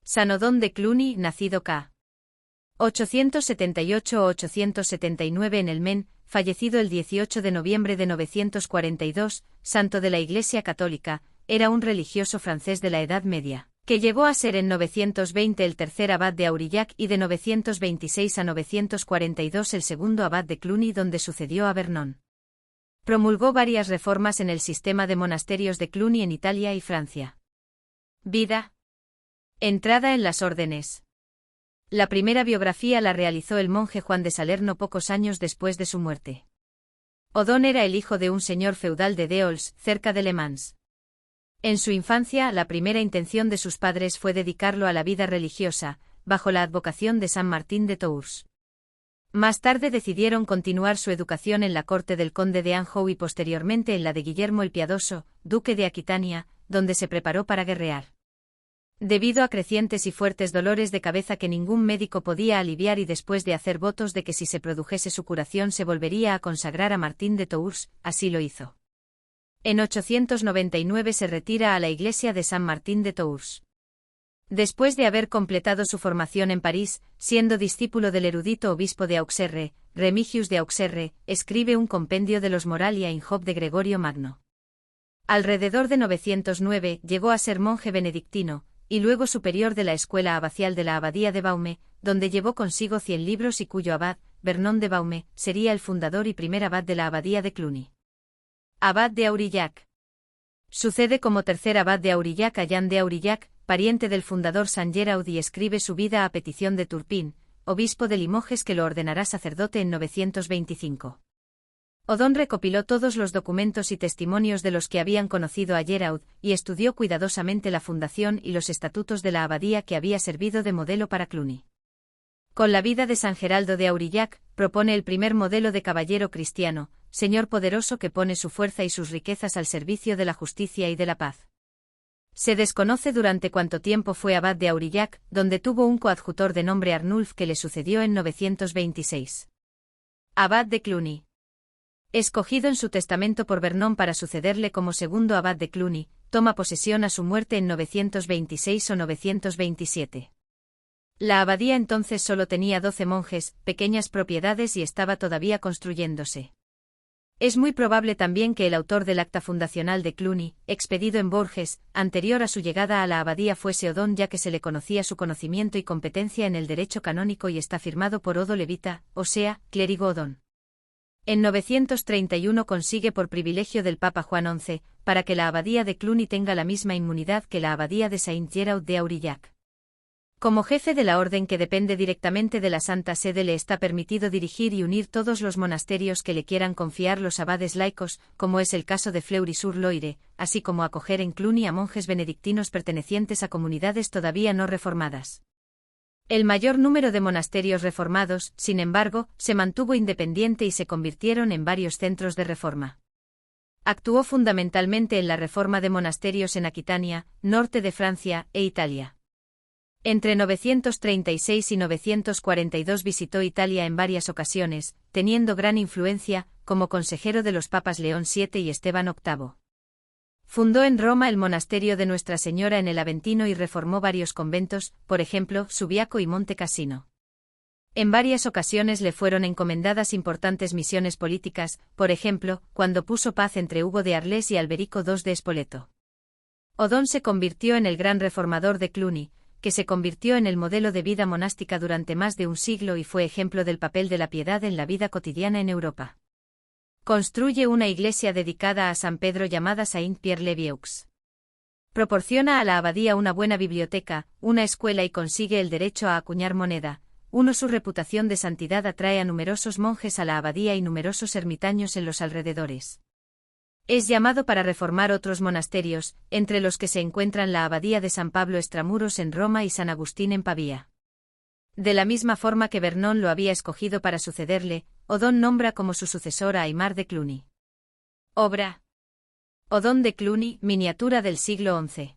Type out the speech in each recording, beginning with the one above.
San Odón de Cluny, nacido ca. 878 o 879 en el Men, fallecido el 18 de noviembre de 942, santo de la Iglesia Católica, era un religioso francés de la Edad Media, que llegó a ser en 920 el tercer abad de Aurillac y de 926 a 942 el segundo abad de Cluny, donde sucedió a Vernon. Promulgó varias reformas en el sistema de monasterios de Cluny en Italia y Francia. Vida. Entrada en las órdenes. La primera biografía la realizó el monje Juan de Salerno pocos años después de su muerte. Odón era el hijo de un señor feudal de Deols, cerca de Le Mans. En su infancia, la primera intención de sus padres fue dedicarlo a la vida religiosa, bajo la advocación de San Martín de Tours. Más tarde decidieron continuar su educación en la corte del conde de Anjou y posteriormente en la de Guillermo el Piadoso, duque de Aquitania, donde se preparó para guerrear. Debido a crecientes y fuertes dolores de cabeza que ningún médico podía aliviar y después de hacer votos de que si se produjese su curación se volvería a consagrar a Martín de Tours, así lo hizo. En 899 se retira a la iglesia de San Martín de Tours. Después de haber completado su formación en París, siendo discípulo del erudito obispo de Auxerre, Remigius de Auxerre, escribe un compendio de los Moralia in Job de Gregorio Magno. Alrededor de 909 llegó a ser monje benedictino, y luego superior de la escuela abacial de la abadía de Baume, donde llevó consigo 100 libros y cuyo abad, Vernon de Baume, sería el fundador y primer abad de la abadía de Cluny. Abad de Aurillac. Sucede como tercer abad de Aurillac a Jan de Aurillac, pariente del fundador San Geraud, y escribe su vida a petición de Turpin, obispo de Limoges, que lo ordenará sacerdote en 925. Odón recopiló todos los documentos y testimonios de los que habían conocido a Geraud, y estudió cuidadosamente la fundación y los estatutos de la abadía que había servido de modelo para Cluny. Con la vida de San Geraldo de Aurillac, propone el primer modelo de caballero cristiano, señor poderoso que pone su fuerza y sus riquezas al servicio de la justicia y de la paz. Se desconoce durante cuánto tiempo fue abad de Aurillac, donde tuvo un coadjutor de nombre Arnulf que le sucedió en 926. Abad de Cluny. Escogido en su testamento por Vernon para sucederle como segundo abad de Cluny, toma posesión a su muerte en 926 o 927. La abadía entonces solo tenía 12 monjes, pequeñas propiedades y estaba todavía construyéndose. Es muy probable también que el autor del acta fundacional de Cluny, expedido en Bourges, anterior a su llegada a la abadía, fuese Odón, ya que se le conocía su conocimiento y competencia en el derecho canónico y está firmado por Odo Levita, o sea, clérigo Odón. En 931 consigue por privilegio del Papa Juan XI, para que la abadía de Cluny tenga la misma inmunidad que la abadía de Saint-Geraud de Aurillac. Como jefe de la orden que depende directamente de la Santa Sede, le está permitido dirigir y unir todos los monasterios que le quieran confiar los abades laicos, como es el caso de Fleury-sur-Loire, así como acoger en Cluny a monjes benedictinos pertenecientes a comunidades todavía no reformadas. El mayor número de monasterios reformados, sin embargo, se mantuvo independiente y se convirtieron en varios centros de reforma. Actuó fundamentalmente en la reforma de monasterios en Aquitania, norte de Francia e Italia. Entre 936 y 942 visitó Italia en varias ocasiones, teniendo gran influencia, como consejero de los papas León VII y Esteban VIII. Fundó en Roma el monasterio de Nuestra Señora en el Aventino y reformó varios conventos, por ejemplo, Subiaco y Monte Cassino. En varias ocasiones le fueron encomendadas importantes misiones políticas, por ejemplo, cuando puso paz entre Hugo de Arles y Alberico II de Spoleto. Odón se convirtió en el gran reformador de Cluny, que se convirtió en el modelo de vida monástica durante más de un siglo y fue ejemplo del papel de la piedad en la vida cotidiana en Europa. Construye una iglesia dedicada a San Pedro llamada Saint-Pierre-le-Vieux. Proporciona a la abadía una buena biblioteca, una escuela y consigue el derecho a acuñar moneda. Su reputación de santidad atrae a numerosos monjes a la abadía y numerosos ermitaños en los alrededores. Es llamado para reformar otros monasterios, entre los que se encuentran la abadía de San Pablo Extramuros en Roma y San Agustín en Pavía. De la misma forma que Vernon lo había escogido para sucederle, Odón nombra como su sucesor a Aimar de Cluny. Obra. Odón de Cluny, miniatura del siglo XI.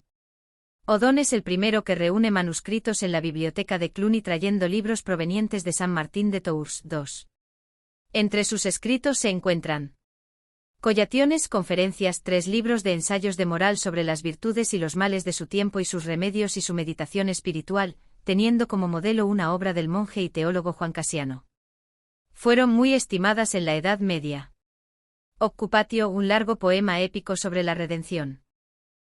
Odón es el primero que reúne manuscritos en la biblioteca de Cluny trayendo libros provenientes de San Martín de Tours. II. Entre sus escritos se encuentran Collationes, conferencias, 3 libros de ensayos de moral sobre las virtudes y los males de su tiempo y sus remedios y su meditación espiritual, teniendo como modelo una obra del monje y teólogo Juan Casiano. Fueron muy estimadas en la Edad Media. Occupatio, un largo poema épico sobre la redención.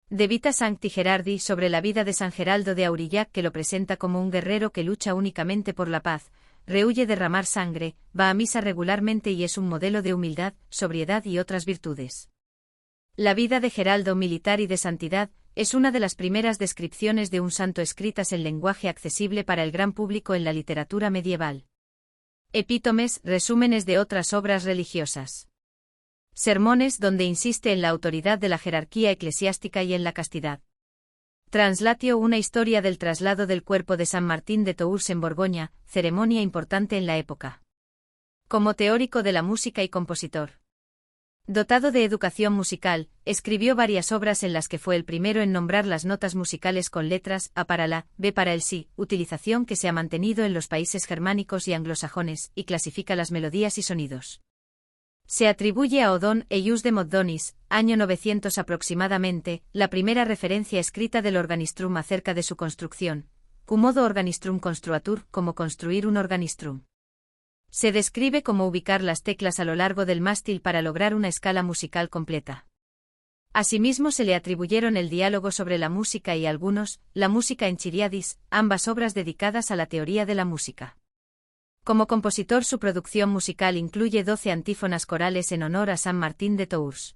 De Vita Sancti Gerardi, sobre la vida de San Geraldo de Aurillac, que lo presenta como un guerrero que lucha únicamente por la paz, rehuye derramar sangre, va a misa regularmente y es un modelo de humildad, sobriedad y otras virtudes. La vida de Geraldo, militar y de santidad, es una de las primeras descripciones de un santo escritas en lenguaje accesible para el gran público en la literatura medieval. Epítomes, resúmenes de otras obras religiosas. Sermones, donde insiste en la autoridad de la jerarquía eclesiástica y en la castidad. Translatio, una historia del traslado del cuerpo de San Martín de Tours en Borgoña, ceremonia importante en la época. Como teórico de la música y compositor. Dotado de educación musical, escribió varias obras en las que fue el primero en nombrar las notas musicales con letras A para la, B para el sí, utilización que se ha mantenido en los países germánicos y anglosajones, y clasifica las melodías y sonidos. Se atribuye a Odón Eius de Moddonis, año 900 aproximadamente, la primera referencia escrita del organistrum acerca de su construcción, cum modo organistrum construatur, como construir un organistrum. Se describe como ubicar las teclas a lo largo del mástil para lograr una escala musical completa. Asimismo se le atribuyeron el diálogo sobre la música y algunos, la música en Chiriadis, ambas obras dedicadas a la teoría de la música. Como compositor, su producción musical incluye 12 antífonas corales en honor a San Martín de Tours.